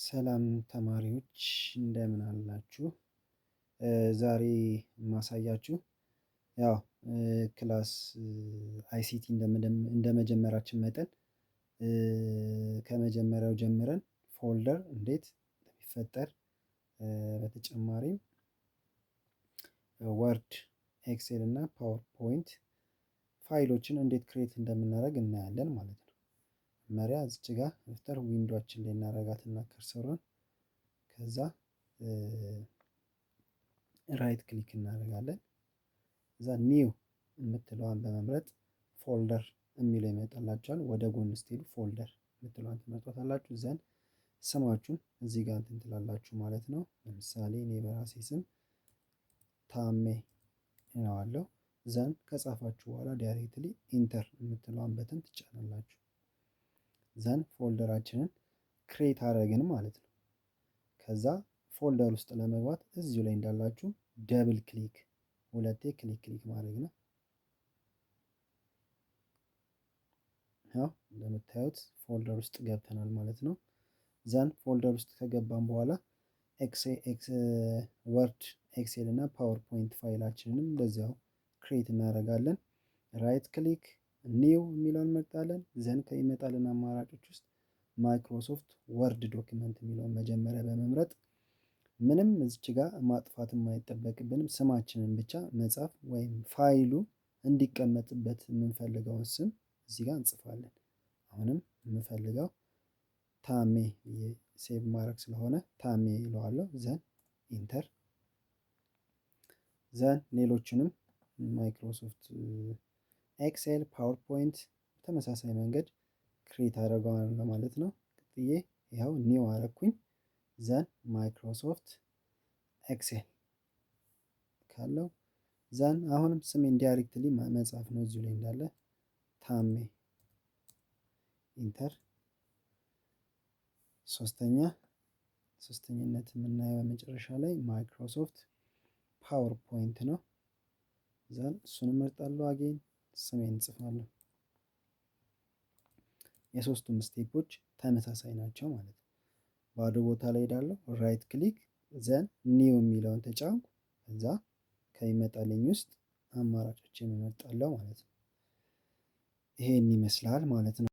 ሰላም ተማሪዎች እንደምን አላችሁ? ዛሬ የማሳያችሁ ያው ክላስ አይሲቲ እንደመጀመራችን መጠን ከመጀመሪያው ጀምረን ፎልደር እንዴት እንደሚፈጠር በተጨማሪም ወርድ፣ ኤክሴል እና ፓወርፖይንት ፋይሎችን እንዴት ክሬት እንደምናደርግ እናያለን ማለት ነው። መጀመሪያ እዚች ጋር መፍጠር ዊንዶችን ላይ እናረጋትና ከርሰሯን ከዛ ራይት ክሊክ እናደርጋለን። እዛ ኒው የምትለዋን በመምረጥ ፎልደር የሚለው ይመጣላችኋል። ወደ ጎን ስትሄዱ ፎልደር የምትለዋን ትመርጧታላችሁ። ዘን ስማችሁን እዚህ ጋር እንትን ትላላችሁ ማለት ነው። ለምሳሌ እኔ በራሴ ስም ታሜ እለዋለሁ። ዘን ከጻፋችሁ በኋላ ዳይሬክትሊ ኢንተር የምትለዋን በተን ትጫናላችሁ። ዘን ፎልደራችንን ክሬት አደረግን ማለት ነው። ከዛ ፎልደር ውስጥ ለመግባት እዚሁ ላይ እንዳላችሁ ደብል ክሊክ ሁለቴ ክሊክ ማድረግ ነው። ያው እንደምታዩት ፎልደር ውስጥ ገብተናል ማለት ነው። ዘን ፎልደር ውስጥ ከገባን በኋላ ወርድ፣ ኤክሴል እና ፓወርፖይንት ፋይላችንንም እንደዚያው ክሬት እናደርጋለን። ራይት ክሊክ ኒው የሚለውን እንመርጣለን። ዘን ከሚመጣልን አማራጮች ውስጥ ማይክሮሶፍት ወርድ ዶክመንት የሚለውን መጀመሪያ በመምረጥ ምንም እዚች ጋር ማጥፋት የማይጠበቅብንም ስማችንን ብቻ መጻፍ ወይም ፋይሉ እንዲቀመጥበት የምንፈልገውን ስም እዚህ ጋር እንጽፋለን። አሁንም የምፈልገው ታሜ ሴቭ ማድረግ ስለሆነ ታሜ ይለዋለሁ። ዘን ኢንተር። ዘን ሌሎችንም ማይክሮሶፍት ኤክሴል፣ ፓወርፖይንት ተመሳሳይ መንገድ ክሬት አደርገዋለሁ ማለት ነው። ቅጥዬ ይኸው ኒው አረኩኝ። ዘን ማይክሮሶፍት ኤክሴል ካለው ዘን አሁንም ስሜን ዳይሬክትሊ መጻፍ ነው እዚሁ ላይ እንዳለ ታሜ ኢንተር። ሶስተኝነት የምናየው መጨረሻ ላይ ማይክሮሶፍት ፓወርፖይንት ነው። ዘን እሱን እመርጣለሁ። አጌን ስሜን እንጽፋለሁ። የሶስቱም ስቴፖች ተመሳሳይ ናቸው ማለት ነው። ባዶ ቦታ ላይ ሄዳለሁ፣ ራይት ክሊክ ዘን ኒው የሚለውን ተጫንኩ። ከዛ ከሚመጣልኝ ውስጥ አማራጮችን እመርጣለሁ ማለት ነው። ይሄን ይመስላል ማለት ነው።